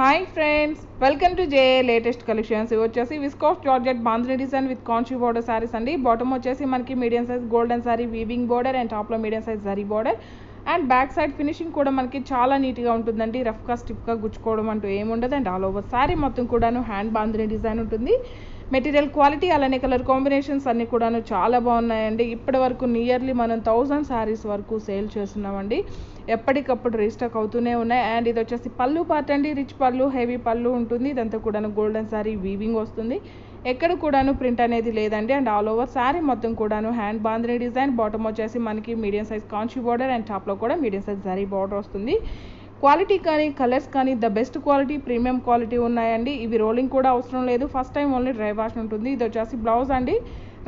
Hi friends, welcome to JA latest collections. ఇవి వచ్చేసి Viscose Georgette Bandini design with Kanchi border sarees అండి. Bottom వచ్చేసి మనకి medium size golden sari weaving border and టాప్లో medium size zari border and back side finishing కూడా మనకి చాలా నీట్గా ఉంటుందండి. రఫ్గా స్టిఫ్గా గుచ్చుకోవడం అంటూ ఏముండదు అండ్ ఆల్ ఓవర్ సారీ మొత్తం కూడాను హ్యాండ్ బాందిని డిజైన్ ఉంటుంది. మెటీరియల్ క్వాలిటీ అలానే కలర్ కాంబినేషన్స్ అన్నీ కూడాను చాలా బాగున్నాయండి. ఇప్పటి వరకు నియర్లీ మనం 1000 శారీస్ వరకు సేల్ చేస్తున్నామండి. ఎప్పటికప్పుడు రీస్టాక్ అవుతూనే ఉన్నాయి. అండ్ ఇది వచ్చేసి పళ్ళు పార్ట్ అండి. రిచ్ పళ్ళు, హెవీ పళ్ళు ఉంటుంది. ఇదంతా కూడాను గోల్డెన్ సారీ వీవింగ్ వస్తుంది. ఎక్కడ కూడాను ప్రింట్ అనేది లేదండి. అండ్ ఆల్ ఓవర్ శారీ మొత్తం కూడాను హ్యాండ్ బాందిని డిజైన్. బాటమ్ వచ్చేసి మనకి medium size Kanchi border and టాప్లో కూడా మీడియం సైజ్ జరీ బార్డర్ వస్తుంది. క్వాలిటీ కానీ కలర్స్ కానీ the best quality, premium quality ఉన్నాయండి. ఇవి రోలింగ్ కూడా అవసరం లేదు. First time only dry wash ఉంటుంది. ఇది వచ్చేసి బ్లౌజ్ అండి.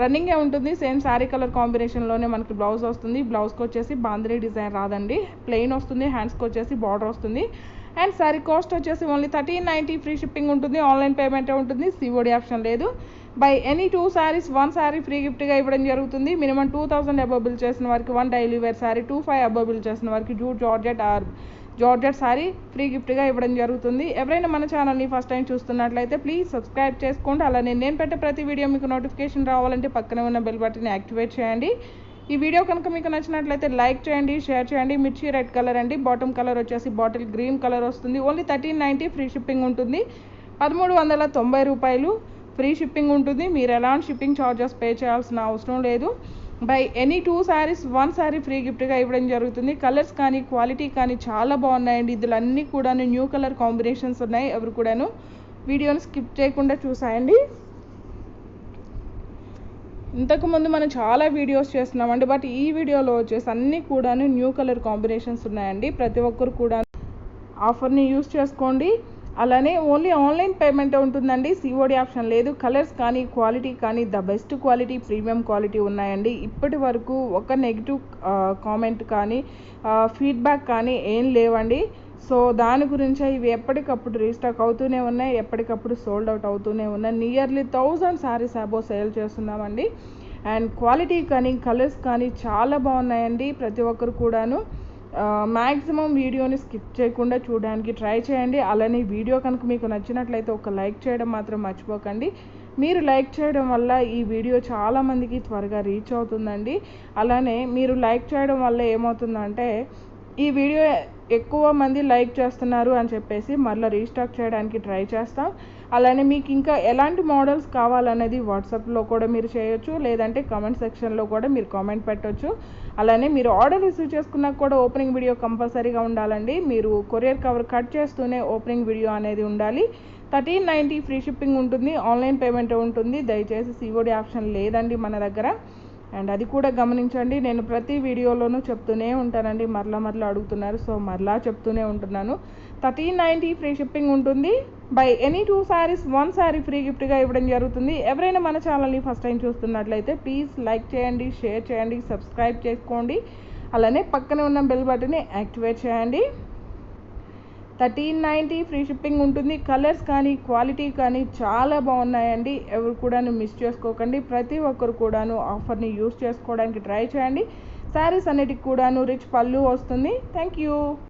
రన్నింగే ఉంటుంది. సేమ్ శారీ కలర్ కాంబినేషన్లోనే మనకి బ్లౌజ్ వస్తుంది. బ్లౌజ్కి వచ్చేసి బాందిని డిజైన్ రాదండి, ప్లెయిన్ వస్తుంది. హ్యాండ్స్కి వచ్చేసి బార్డర్ వస్తుంది. అండ్ శారీ కాస్ట్ వచ్చేసి ఓన్లీ 1390. ఫ్రీ షిప్పింగ్ ఉంటుంది. ఆన్లైన్ పేమెంటే ఉంటుంది. సిఓడి ఆప్షన్ లేదు. By any 2 saris 1 sari free గిఫ్ట్గా ఇవ్వడం జరుగుతుంది. మినిమం 2000 అబోవ్ బిల్ చేసిన వారికి 1 daily wear sari, 2500 above bill చేసిన వారికి జార్జెట్ జార్జెట్ శారీ ఫ్రీ గిఫ్ట్గా ఇవ్వడం జరుగుతుంది. ఎవరైనా మన ఛానల్ని ఫస్ట్ టైం చూస్తున్నట్లయితే ప్లీజ్ సబ్స్క్రైబ్ చేసుకోండి. అలానే నేను పెట్టే ప్రతి వీడియో మీకు నోటిఫికేషన్ రావాలంటే పక్కనే ఉన్న బెల్ బటన్ని యాక్టివేట్ చేయండి. ఈ వీడియో కనుక మీకు నచ్చినట్లయితే లైక్ చేయండి, షేర్ చేయండి. మిర్చి రెడ్ కలర్ అండి. బాటమ్ కలర్ వచ్చేసి బాటిల్ గ్రీన్ కలర్ వస్తుంది. ఓన్లీ 1390 ఫ్రీ షిప్పింగ్ ఉంటుంది. 1390 రూపాయలు ఫ్రీ షిప్పింగ్ ఉంటుంది. మీరు ఎలాంటి షిప్పింగ్ ఛార్జెస్ పే చేయాల్సిన అవసరం లేదు. By any 2 saris 1 sari free గిఫ్ట్గా ఇవ్వడం జరుగుతుంది. కలర్స్ కానీ క్వాలిటీ కానీ చాలా బాగున్నాయండి. ఇందులో అన్నీ కూడా న్యూ కలర్ కాంబినేషన్స్ ఉన్నాయి. ఎవరు కూడాను వీడియోని స్కిప్ చేయకుండా చూసాయండి. ఇంతకుముందు మనం చాలా వీడియోస్ చేస్తున్నామండి, బట్ ఈ వీడియోలో వచ్చేసి అన్నీ కూడాను న్యూ కలర్ కాంబినేషన్స్ ఉన్నాయండి. ప్రతి ఒక్కరు కూడా ఆఫర్ని యూస్ చేసుకోండి. అలానే ఓన్లీ ఆన్లైన్ పేమెంట్ ఉంటుందండి. సిఓడి ఆప్షన్ లేదు. కలర్స్ కానీ క్వాలిటీ కానీ the best quality, premium quality ఉన్నాయండి. ఇప్పటి వరకు ఒక నెగిటివ్ కామెంట్ కానీ ఫీడ్బ్యాక్ కానీ ఏం లేవండి. సో దాని గురించే ఇవి ఎప్పటికప్పుడు రీస్టాక్ అవుతూనే ఉన్నాయి, ఎప్పటికప్పుడు సోల్డ్ అవుట్ అవుతూనే ఉన్నాయి. నియర్లీ 1000 శారీస్ అబోవ్ సేల్ చేస్తున్నామండి. అండ్ క్వాలిటీ కానీ కలర్స్ కానీ చాలా బాగున్నాయండి. ప్రతి ఒక్కరు కూడాను మ్యాక్సిమం వీడియోని స్కిప్ చేయకుండా చూడడానికి ట్రై చేయండి. అలానే వీడియో కనుక మీకు నచ్చినట్లయితే ఒక లైక్ చేయడం మాత్రం మర్చిపోకండి. మీరు లైక్ చేయడం వల్ల ఈ వీడియో చాలామందికి త్వరగా రీచ్ అవుతుందండి. అలానే మీరు లైక్ చేయడం వల్ల ఏమవుతుందంటే ఈ వీడియో ఎక్కువ మంది లైక్ చేస్తున్నారు అని చెప్పేసి మళ్ళీ రీస్టాక్ చేయడానికి ట్రై చేస్తాం. అలానే మీకు ఇంకా ఎలాంటి మోడల్స్ కావాలనేది వాట్సాప్లో కూడా మీరు చేయొచ్చు, లేదంటే కామెంట్ సెక్షన్లో కూడా మీరు కామెంట్ పెట్టవచ్చు. అలానే మీరు ఆర్డర్ రిసీవ్ చేసుకున్నాక కూడా ఓపెనింగ్ వీడియో కంపల్సరీగా ఉండాలండి. మీరు కొరియర్ కవర్ కట్ చేస్తూనే ఓపెనింగ్ వీడియో అనేది ఉండాలి. 1390 ఫ్రీ షిప్పింగ్ ఉంటుంది. ఆన్లైన్ పేమెంట్ ఉంటుంది. దయచేసి సిఓడి ఆప్షన్ లేదండి మన దగ్గర. అండ్ అది కూడా గమనించండి. నేను ప్రతి వీడియోలోనూ చెప్తూనే ఉంటానండి, మరలా అడుగుతున్నారు, సో మరలా చెప్తూనే ఉంటున్నాను. 1390 ఫ్రీ షిప్పింగ్ ఉంటుంది. By any 2 saris 1 sari free గిఫ్ట్గా ఇవ్వడం జరుగుతుంది. ఎవరైనా మన ఛానల్ని ఫస్ట్ టైం చూస్తున్నట్లయితే ప్లీజ్ లైక్ చేయండి, షేర్ చేయండి, సబ్స్క్రైబ్ చేసుకోండి. అలానే పక్కనే ఉన్న బెల్ బటన్ని యాక్టివేట్ చేయండి. 1390 ఫ్రీ షిప్పింగ్ ఉంటుంది. కలర్స్ కానీ క్వాలిటీ కానీ చాలా బాగున్నాయండి. ఎవరు కూడాను మిస్ చేసుకోకండి. ప్రతి ఒక్కరు కూడాను ఆఫర్ని యూస్ చేసుకోవడానికి ట్రై చేయండి. శారీస్ అన్నిటికి కూడాను రిచ్ పళ్ళు వస్తుంది. Thank you.